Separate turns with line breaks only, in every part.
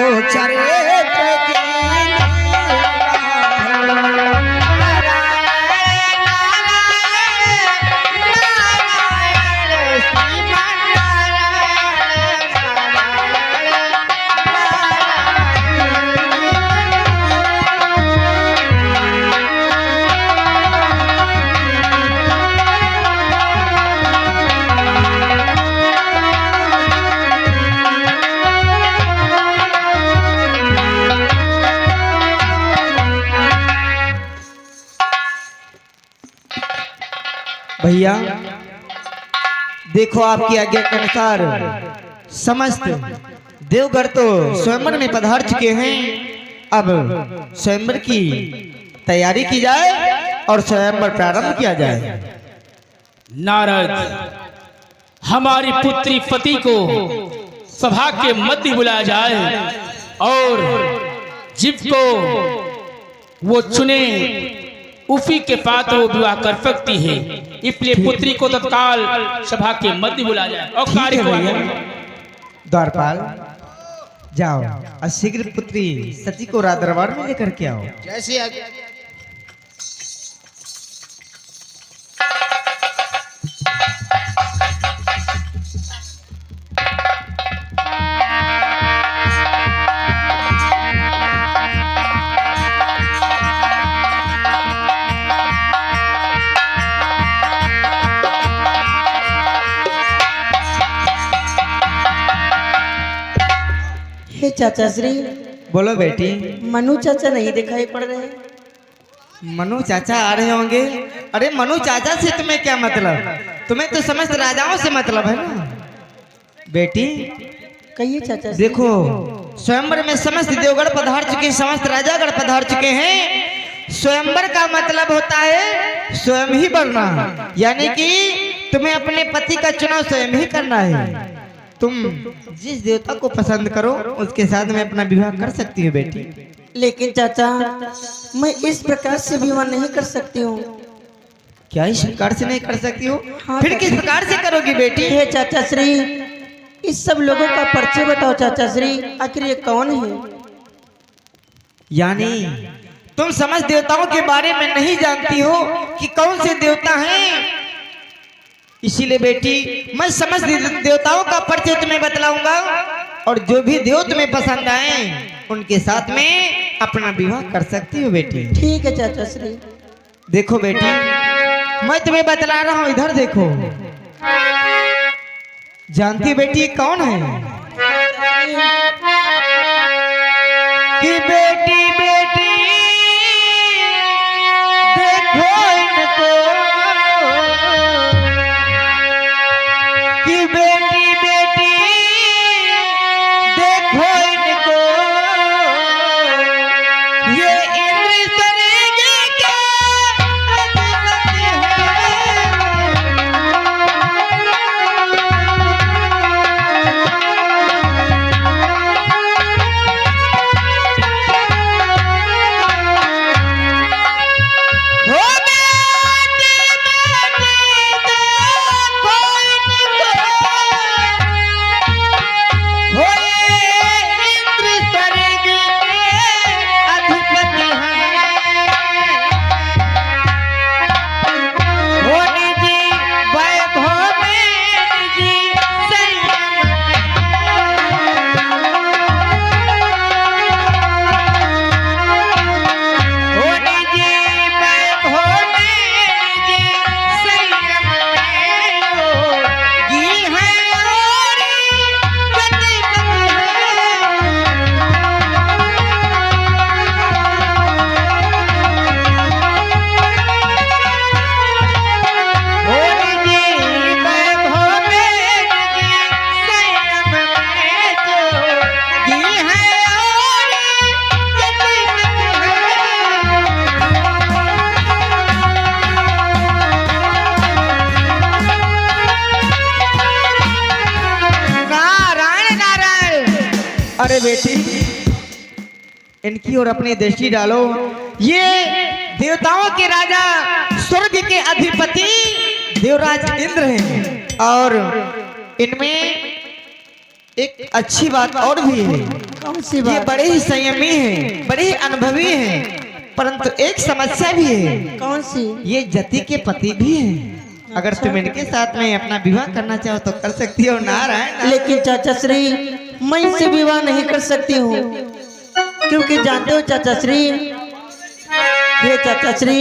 चरित्र की भैया देखो, आपकी आज्ञा के अनुसार समस्त देवगढ़ तो स्वयंवर में पधार चुके हैं। अब स्वयंवर की तैयारी की जाए और स्वयंवर प्रारंभ किया जाए।
नारद, हमारी पुत्री पति को सभा के मध्य बुलाया जाए और जिसको वो चुने उसी के पात्र वो विवाह कर सकती है। इसलिए पुत्री को तत्काल सभा के मध्य बुलाया जाए और कार्य को
द्वारपाल जाओ और शीघ्र पुत्री सती को राज दरबार में लेकर के आओ।
जैसी आज्ञा।
हे चाचा श्री,
बोलो बेटी।
मनु चाचा नहीं दिखाई पड़ रहे।
मनु चाचा आ रहे होंगे। अरे मनु चाचा से तुम्हें क्या मतलब? तुम्हें तो समस्त राजाओं से मतलब है ना बेटी।
कहिए चाचा श्री।
देखो, स्वयंवर में समस्त देवगढ़ पधार चुके हैं, समस्त राजागढ़ पधार चुके हैं। स्वयंवर का मतलब होता है स्वयं ही बढ़ना, यानी कि तुम्हें अपने पति का चुनाव स्वयं ही करना है। तुम जिस देवता को पसंद करो उसके साथ में अपना विवाह कर सकती हो बेटी।
लेकिन चाचा, मैं इस प्रकार से विवाह नहीं कर सकती हूँ।
क्या इस प्रकार से नहीं कर सकती हो?
हाँ,
फिर किस प्रकार से करोगी बेटी?
हे चाचा श्री, इस सब लोगों का परिचय बताओ चाचा श्री, आखिर ये कौन है?
यानी तुम समस्त देवताओं के बारे में नहीं जानती हो कि कौन से देवता हैं। इसीलिए बेटी, मैं समस्त देवताओं का परिचय तुम्हें बतलाऊंगा और जो भी देव तुम्हें पसंद आए उनके साथ में अपना विवाह कर सकती हो बेटी।
ठीक है चाचा श्री।
देखो बेटी, मैं तुम्हें बतला रहा हूँ, इधर देखो। जानती बेटी कौन है? कि बेटी बेटी देखो इनको, कि बेटी बेटी देखो इनको, ये इंद्र स्वर्ग के अधिपति अरे बेटी, इनकी ओर अपनी दृष्टि डालो। ये देवताओं के राजा, स्वर्ग के अधिपति देवराज इंद्र हैं और इनमें एक अच्छी बात और भी है।
कौन सी
ये
बात?
बड़े ही संयमी हैं, बड़े ही अनुभवी हैं, परंतु एक समस्या भी है।
कौन सी?
ये जति के पति भी हैं। अगर तुम इनके साथ में अपना विवाह करना चाहो तो कर सकती हो। नारायण।
लेकिन चाचा श्री, मैं इनसे विवाह नहीं कर सकती हूँ, क्योंकि जानते हो चाचा श्री, हे चाचा श्री,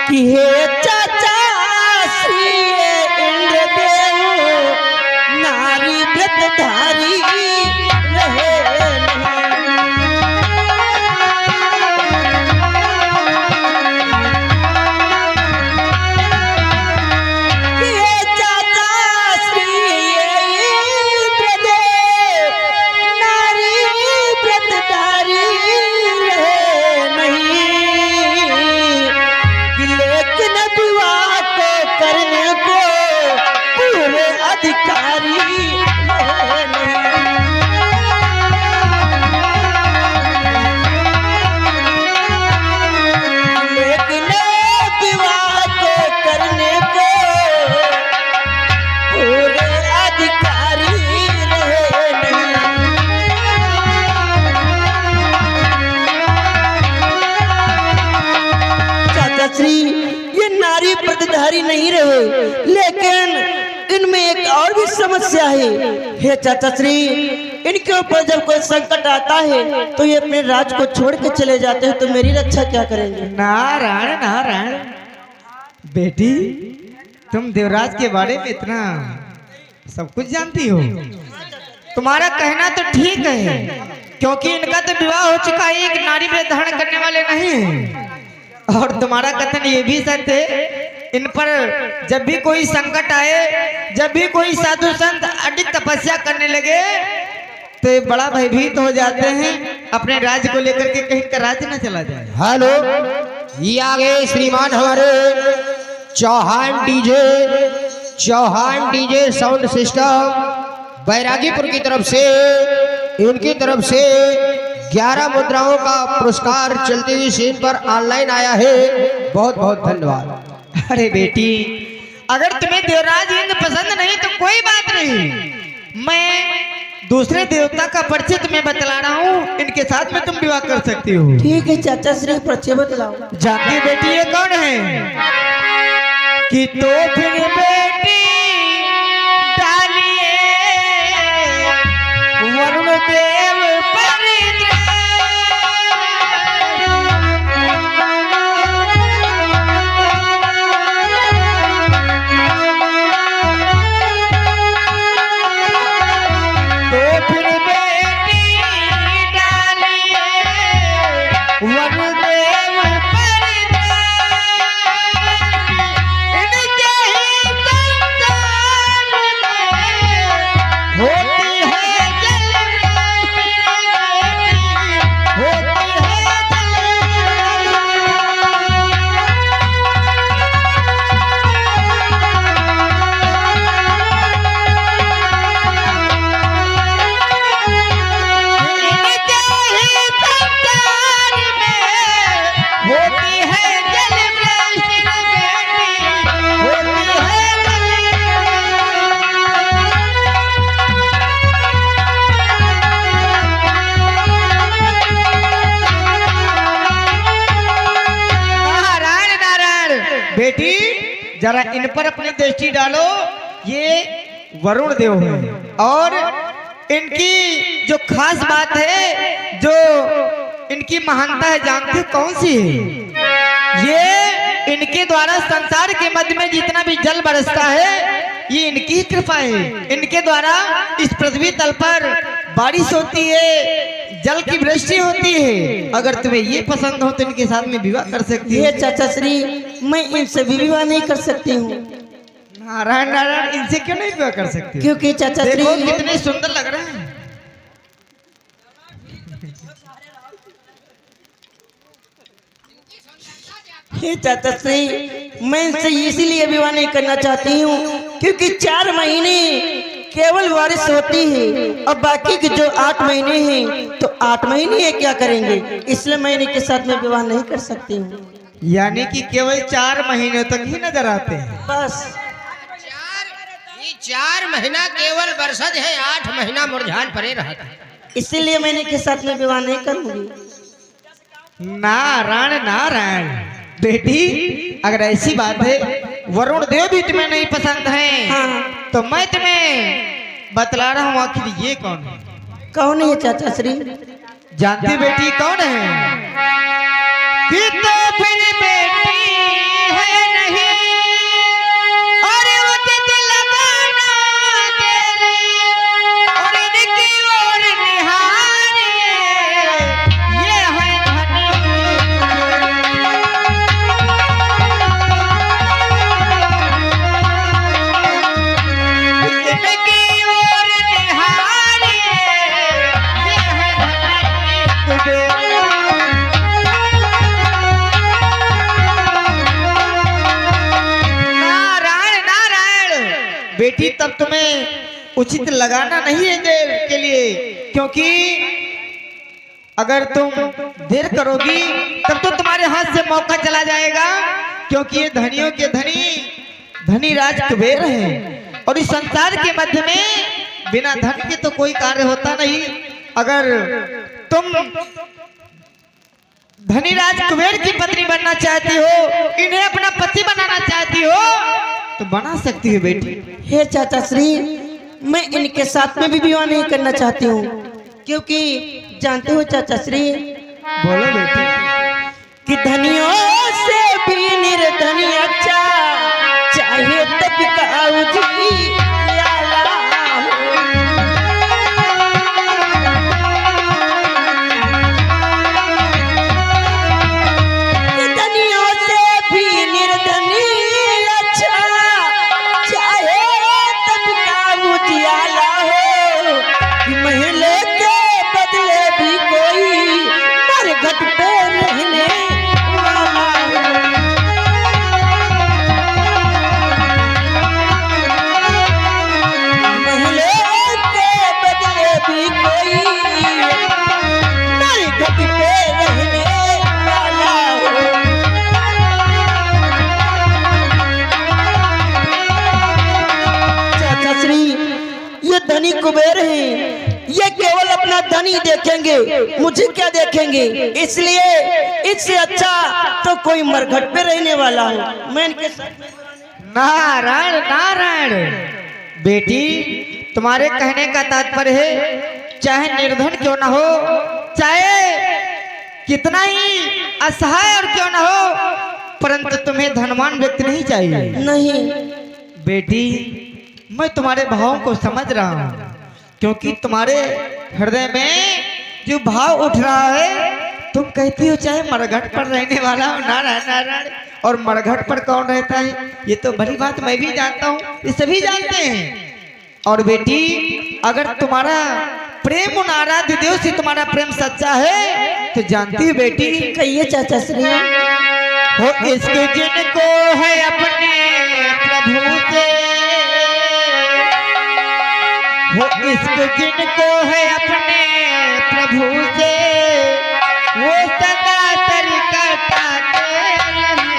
कि हे चाचा श्री, ये इंद्रदेव नारी व्रतधारी रहे नहीं। हे चाचा श्री, ये इंद्रदेव नारी व्रतधारी रहे नहीं। लेकिन विवाह को करने को पूरे अधिकारी रहे नहीं। लेकिन विवाह को करने को पूरे अधिकारी रहे नहीं। चाचा श्री, ये नारी व्रतधारी नहीं रहे, लेकिन इनमें एक और भी समस्या है। हे चाचा श्री, इनके ऊपर जब कोई संकट आता है तो ये अपने राज को छोड़ के चले जाते हैं, तो मेरी रक्षा क्या करेंगे?
नारायण नारायण। बेटी, तुम देवराज के बारे में इतना सब कुछ जानती हो। तुम्हारा कहना तो ठीक है, क्योंकि इनका तो विवाह हो चुका है, एक नारी में धारण करने वाले नहीं है। और तुम्हारा कथन ये भी सत्य है, इन पर जब भी कोई संकट आए, जब भी कोई साधु संत अडिग तपस्या करने लगे तो ये बड़ा भयभीत हो जाते हैं, अपने राज्य को लेकर के कहीं का राज्य न चला जाए।
हेलो, ये आगे श्रीमान हमारे Chauhan DJ sound system Bairagipur की तरफ से, इनकी तरफ से 11 मुद्राओं का पुरस्कार चलती हुई सीन पर ऑनलाइन आया है। बहुत बहुत धन्यवाद।
अरे बेटी, अगर तुम्हें देवराज इंद्र पसंद नहीं तो कोई बात नहीं, मैं दूसरे देवता का परिचय तुम्हें बतला रहा हूँ, इनके साथ में तुम विवाह कर सकती हो।
ठीक है चाचा श्री, परिचय बतलाओ।
जानती बेटी ये कौन है? कि तो फिर बेटी डालिए वरुण देव बेटी, जरा इन पर अपनी दृष्टि डालो। ये वरुण देव है और इनकी जो खास बात है, जो इनकी महानता है, जानते हो कौन सी है? ये इनके द्वारा संसार के मध्य में जितना भी जल बरसता है, ये इनकी ही कृपा है। इनके द्वारा इस पृथ्वी तल पर बारिश होती है, जल की वृष्टि होती है। अगर तुम्हें ये पसंद हो तो इनके साथ में विवाह कर सकती
ये
हो।
चाचा श्री, मैं इनसे भी विवाह नहीं कर सकती हूँ।
नारायण नारायण, इनसे क्यों नहीं विवाह कर सकती हो?
क्योंकि चाचा श्री,
देखो कितने सुंदर लग रहे हैं।
हे चाचा श्री, मैं इनसे इसीलिए विवाह नहीं करना चाहती हूँ क्योंकि 4 महीने केवल बारिश होती है और बाकी के जो 8 महीने हैं तो 8 महीने ये क्या करेंगे, इसलिए मैं इनके साथ में विवाह नहीं कर सकती हूँ।
यानी कि केवल 4 महीने तक ही नजर आते हैं।
बस
4 महीना केवल बरसत है, 8 महीना मुरझान पड़े रहता है।
इसीलिए मैं इनके साथ में विवाह नहीं करूंगी।
नारायण नारायण। बेटी अगर ऐसी बात है, वरुण देव भी तुम्हें नहीं पसंद है,
हाँ।
तो मैं तुम्हें बतला रहा हूँ आखिर ये कौन है।
कौन है चाचा श्री?
जानती बेटी कौन है? कि तो फिर बेटी है नहीं, और उचित लगाना तेरी, और इनकी ओर निहारे, ये है धनी। इनकी ओर निहारे, ये है धनी। नारायण नारायण। बेटी तब तुम्हें उचित लगाना नहीं है देर के लिए, क्योंकि अगर तुम देर करोगी तब तो तुम्हारे हाथ से मौका चला जाएगा, क्योंकि ये धनियों के धनी धनी राज कुबेर है, और इस संसार के मध्य में बिना धन के तो कोई कार्य होता नहीं। अगर तुम धनीराज कुबेर की पत्नी बनना चाहती हो, इन्हें अपना पति बनाना चाहती हो, तो बना सकती हो बेटी।
हे चाचा श्री, मैं इनके साथ में भी विवाह नहीं करना चाहती हूँ, क्योंकि जानते हो चाचा श्री,
बोलो बेटी।
कि धनियों से भी निर्धनी अच्छा, चाहे तब का उजियाला हो। कि धनियों से भी निर्धनी अच्छा, चाहे तब का उजियाला हो। कि महले के बदले भी कोई मरघट पे रहने वाला हो। महले के बदले भी कोई मरघट पे रहने वाला हो। चाचा श्री, ये धनी कुबेर हैं, ये केवल अपना धनी देखेंगे, मुझे क्या देखेंगे। इसलिए इससे अच्छा तो कोई मरघट पे रहने वाला हो। मैं इनके साथ
नारायण नारायण। बेटी तुम्हारे कहने का तात्पर्य है, चाहे निर्धन क्यों ना हो, चाहे कितना ही असहाय और क्यों ना हो, परंतु तुम्हें धनवान व्यक्ति नहीं चाहिए।
नहीं।
बेटी मैं तुम्हारे भावों को समझ रहा हूँ, क्योंकि तुम्हारे हृदय में जो भाव उठ रहा है, तुम कहती हो चाहे मरघट पर रहने वाला हो। नारायण नारायण। और मरघट पर कौन रहता है, ये तो बड़ी बात मैं भी जानता हूँ, ये सभी जानते हैं। और बेटी अगर तुम्हारा प्रेम उन आराध्य देव से तुम्हारा प्रेम सच्चा है, तो जानती हो बेटी,
कहिए चाचा श्री।
हो इश्क जिनको है अपने प्रभु से, वो इश्क जिनको है अपने प्रभु से, वो सदा सर कटाते रहेंगे।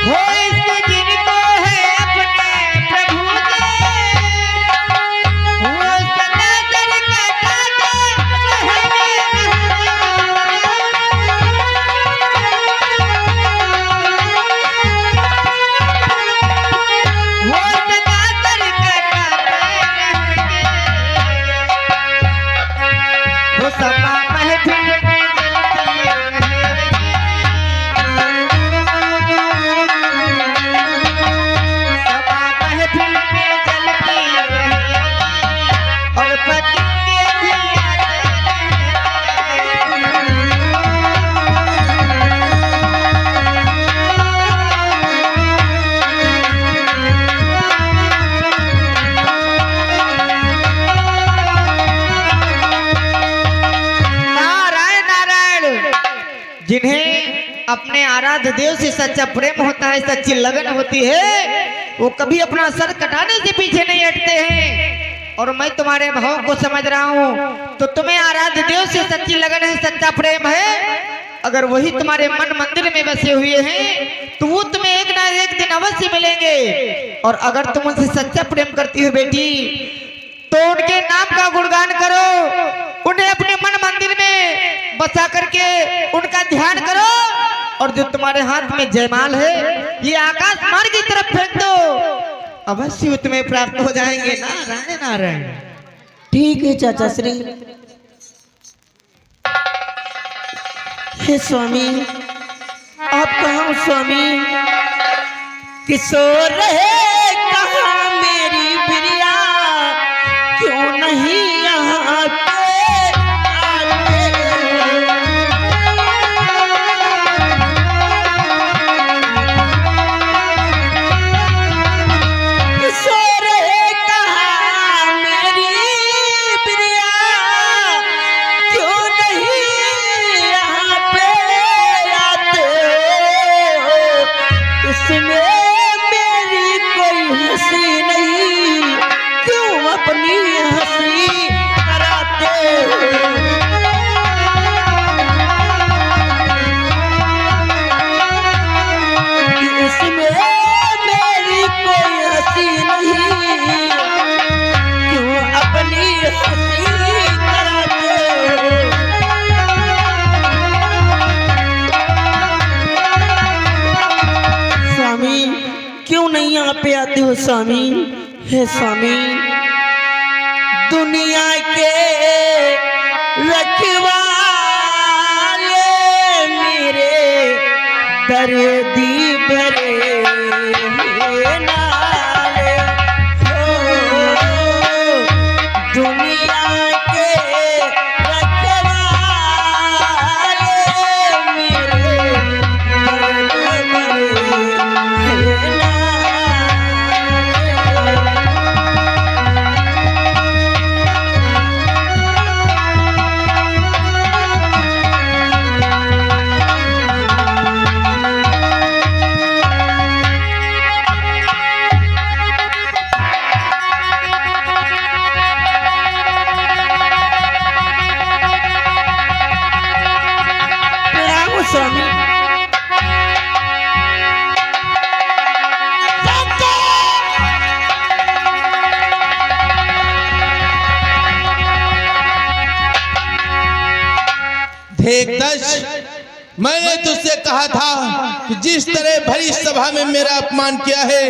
हो इश्क जिनको है अपने प्रभु से, वो सदा सर कटाते रहेंगे। वो सदा सर कटाते रहेंगे। वो सपा महफिल में जलती रहेंगी। सपा महफिल में जलती रहेंगी, और पति के भी आते नारायण नारायण। जिन्हें अपने आराध्य देव से सच्चा प्रेम होता है, सच्ची लगन होती है, वो कभी अपना सर कटाने से पीछे नहीं हटते हैं। और मैं तुम्हारे भाव को समझ रहा हूँ, तो तुम्हें आराध्य देव से सच्ची लगन है, सच्चा प्रेम है। अगर वही तुम्हारे मन मंदिर में बसे हुए हैं तो वो तुम्हें एक ना एक दिन अवश्य मिलेंगे। और अगर तुम उनसे सच्चा प्रेम करती हो बेटी, तो उनके नाम का गुणगान करो, उन्हें अपने मन मंदिर में बसा करके उनका ध्यान करो। और जो तुम्हारे हाथ में जयमाल है ये आकाश मार्ग की तरफ फेंक दो, अवश्य वो तुम्हें प्राप्त हो जाएंगे। नारायण नारायण।
ठीक है चाचा श्री। हे स्वामी, आप कहाँ हो स्वामी? किशोर रहे कहाँ मेरी प्रिया, क्यों नहीं यहाँ पे आते? किशोर रहे कहाँ मेरी प्रिया, क्यों नहीं यहाँ पे आते? इसमें मेरी कोई हंसी नहीं, क्यों अपनी हंसी कराते हो? इसमें मेरी कोई हंसी नहीं, क्यों अपनी हंसी कराते हो? स्वामी, क्यों नहीं यहाँ पे आते हो स्वामी? हे स्वामी, दुनिया के रखवाले मेरे दर्दी भरे नाले हो, दुनिया के रखवाले मेरे दर्द भरे नाले। प्रणाम स्वामी।
देख दश, मैंने तुझसे कहा था कि जिस तरह भरी सभा में मेरा अपमान किया है,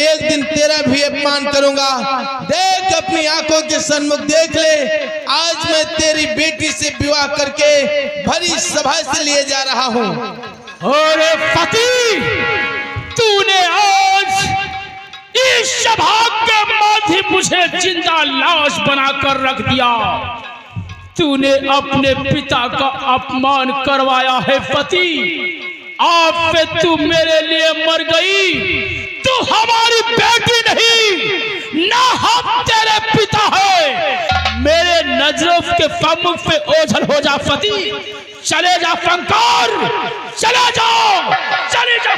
एक दिन तेरा भी अपमान करूंगा। देख, अपनी आंखों के सन्मुख देख ले, आज मैं तेरी बेटी से विवाह करके भरी सभा से लिए जा रहा हूँ।
और फती, तूने आज इस सभा के मध्य मुझे जिंदा लाश बनाकर रख दिया। तूने अपने पिता का अपमान करवाया है फती। आज से तू मेरे लिए मर गई, तू हमारी बेटी नहीं, ना हम तेरे पिता है। मेरे नजरों के सम्मुख से ओझल हो जा फती। चले जा फंकार, चले जाओ, चले जा।